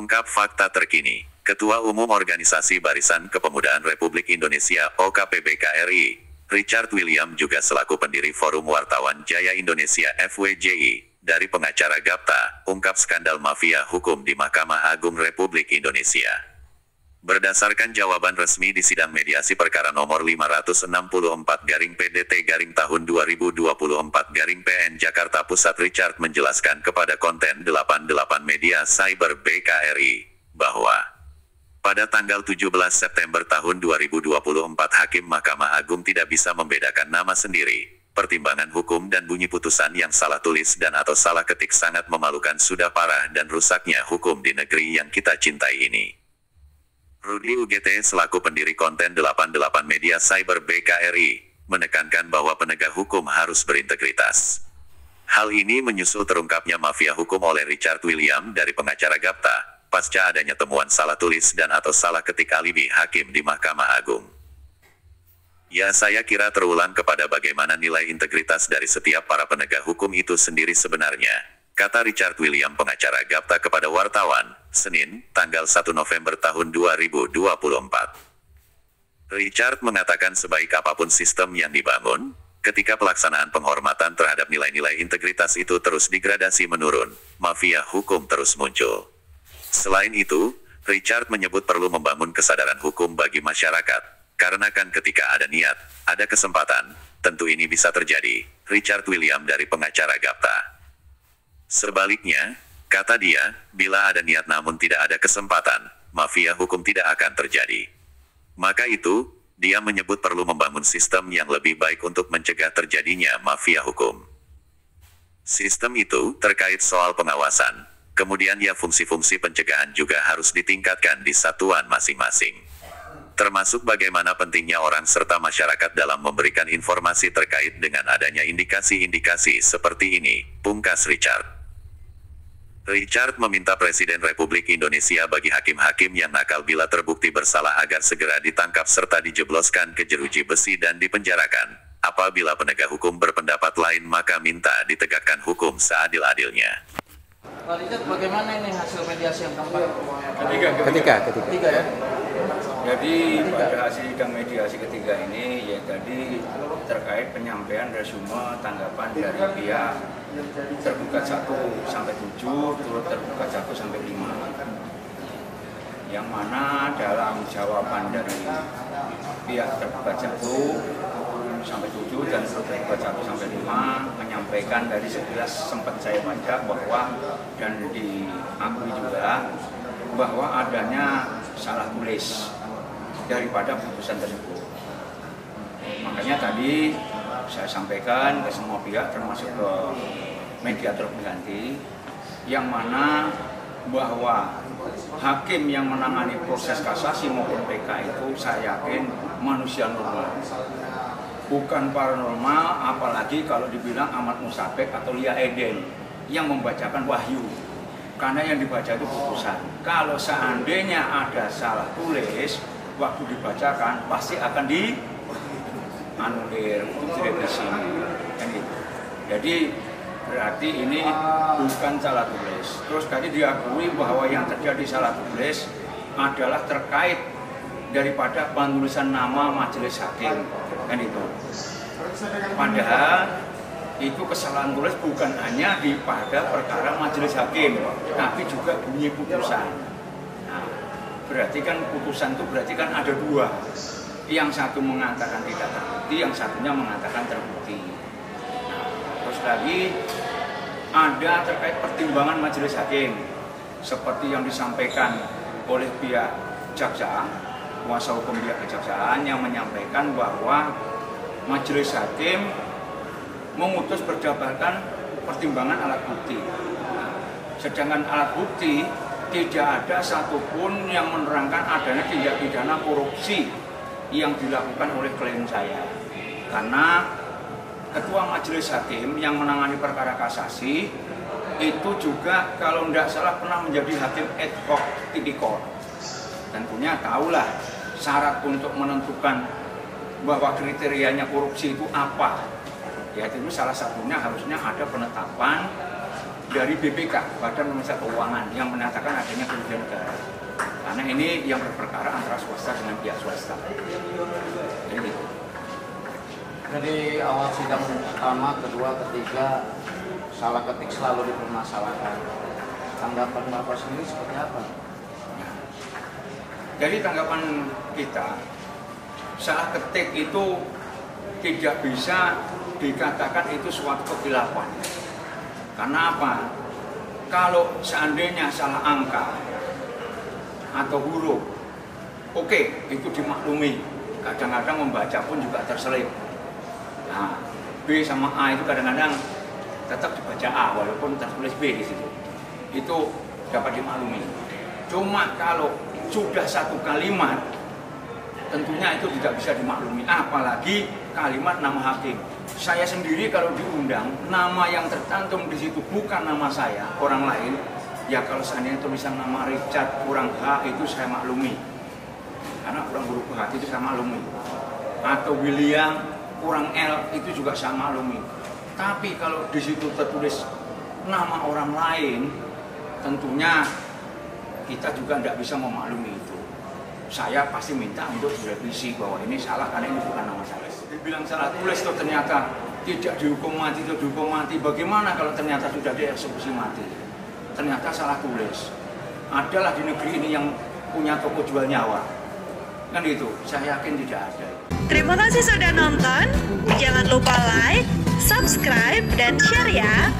Ungkap fakta terkini. Ketua Umum Organisasi Barisan Kepemudaan Republik Indonesia (OKPBKRI), Richard William juga selaku pendiri Forum Wartawan Jaya Indonesia (FWJI), dari pengacara Gapta, ungkap skandal mafia hukum di Mahkamah Agung Republik Indonesia. Berdasarkan jawaban resmi di sidang mediasi perkara nomor 564/PDT/tahun 2024/PN Jakarta Pusat, Richard menjelaskan kepada konten 88 Media Cyber BKRI bahwa pada tanggal 17 September tahun 2024 Hakim Mahkamah Agung tidak bisa membedakan nama sendiri. Pertimbangan hukum dan bunyi putusan yang salah tulis dan atau salah ketik sangat memalukan, sudah parah dan rusaknya hukum di negeri yang kita cintai ini. Rudi UGT selaku pendiri konten 88 Media Cyber BKRI, menekankan bahwa penegak hukum harus berintegritas. Hal ini menyusul terungkapnya mafia hukum oleh Richard William dari pengacara Gapta, pasca adanya temuan salah tulis dan atau salah ketik alibi hakim di Mahkamah Agung. Ya, saya kira terulang kepada bagaimana nilai integritas dari setiap para penegak hukum itu sendiri sebenarnya, kata Richard William pengacara Gapta kepada wartawan, Senin, tanggal 1 November tahun 2024. Richard mengatakan sebaik apapun sistem yang dibangun, ketika pelaksanaan penghormatan terhadap nilai-nilai integritas itu terus degradasi menurun, mafia hukum terus muncul. Selain itu, Richard menyebut perlu membangun kesadaran hukum bagi masyarakat, karena kan ketika ada niat, ada kesempatan, tentu ini bisa terjadi, Richard William dari pengacara Gapta. Sebaliknya, kata dia, bila ada niat namun tidak ada kesempatan, mafia hukum tidak akan terjadi. Maka itu, dia menyebut perlu membangun sistem yang lebih baik untuk mencegah terjadinya mafia hukum. Sistem itu terkait soal pengawasan, kemudian ya fungsi-fungsi pencegahan juga harus ditingkatkan di satuan masing-masing. Termasuk bagaimana pentingnya orang serta masyarakat dalam memberikan informasi terkait dengan adanya indikasi-indikasi seperti ini, pungkas Richard. Richard meminta Presiden Republik Indonesia bagi hakim-hakim yang nakal bila terbukti bersalah agar segera ditangkap serta dijebloskan ke jeruji besi dan dipenjarakan. Apabila penegak hukum berpendapat lain maka minta ditegakkan hukum seadil-adilnya. Pak Richard, bagaimana ini hasil mediasi yang keempat? Ketiga ya. Jadi pada hasil sidang mediasi ketiga ini ya tadi terkait penyampaian resume tanggapan dari pihak tergugat 1 sampai 7, turut tergugat 1 sampai 5. Yang mana dalam jawaban dari pihak tergugat 1 sampai 7 dan turut tergugat 1 sampai 5 menyampaikan dari sekilas sempat saya baca bahwa dan diakui juga bahwa adanya salah tulis daripada putusan tersebut. Makanya tadi saya sampaikan ke semua pihak termasuk ke mediator pengganti yang mana bahwa hakim yang menangani proses kasasi maupun PK itu saya yakin manusia normal, bukan paranormal, apalagi kalau dibilang Ahmad Musabek atau Lia Eden yang membacakan wahyu, karena yang dibaca itu putusan. Kalau seandainya ada salah tulis waktu dibacakan pasti akan dianulir, itu direvisi kan gitu. Jadi berarti ini bukan salah tulis. Terus tadi diakui bahwa yang terjadi salah tulis adalah terkait daripada penulisan nama majelis hakim kan itu. Padahal itu kesalahan tulis bukan hanya pada perkara majelis hakim, tapi juga bunyi putusan. Berarti kan putusan itu berarti kan ada 2. Yang satu mengatakan tidak terbukti, yang satunya mengatakan terbukti. Terus lagi ada terkait pertimbangan majelis hakim seperti yang disampaikan oleh pihak jaksa, kuasa hukum pihak kejaksaan yang menyampaikan bahwa majelis hakim memutus berdasarkan pertimbangan alat bukti. Sedangkan alat bukti tidak ada satupun yang menerangkan adanya tindak pidana korupsi yang dilakukan oleh klien saya. Karena ketua majelis hakim yang menangani perkara kasasi itu juga kalau tidak salah pernah menjadi hakim ad hoc tipikor. Tentunya tahulah syarat untuk menentukan bahwa kriterianya korupsi itu apa. Ya itu salah satunya harusnya ada penetapan dari BPK, Badan Pemeriksa Keuangan, yang menyatakan adanya kerugian negara. Karena ini yang berperkara antara swasta dengan pihak swasta. Jadi gitu. Dari awal sidang pertama, kedua, ketiga, salah ketik selalu dipermasalahkan. Tanggapan Bapak sendiri seperti apa? Jadi tanggapan kita, salah ketik itu tidak bisa dikatakan itu suatu kekhilafan. Karena apa? Kalau seandainya salah angka atau huruf, oke, itu dimaklumi. Kadang-kadang membaca pun juga terselip. Nah, B sama A itu kadang-kadang tetap dibaca A walaupun tertulis B di situ. Itu dapat dimaklumi. Cuma kalau sudah satu kalimat, tentunya itu tidak bisa dimaklumi. Apalagi kalimat nama hakim. Saya sendiri kalau diundang, nama yang tercantum di situ bukan nama saya, orang lain. Ya kalau seandainya tulisan nama Richard kurang H itu saya maklumi. Karena kurang huruf H itu saya maklumi. Atau William kurang L itu juga saya maklumi. Tapi kalau di situ tertulis nama orang lain, tentunya kita juga tidak bisa memaklumi itu. Saya pasti minta untuk direvisi bahwa ini salah karena ini bukan nama saya. Dibilang salah tulis itu ternyata tidak dihukum mati, itu dihukum mati. Bagaimana kalau ternyata sudah dieksekusi mati? Ternyata salah tulis. Adalah di negeri ini yang punya toko jual nyawa. Kan itu, saya yakin tidak ada. Terima kasih sudah nonton. Jangan lupa like, subscribe, dan share ya.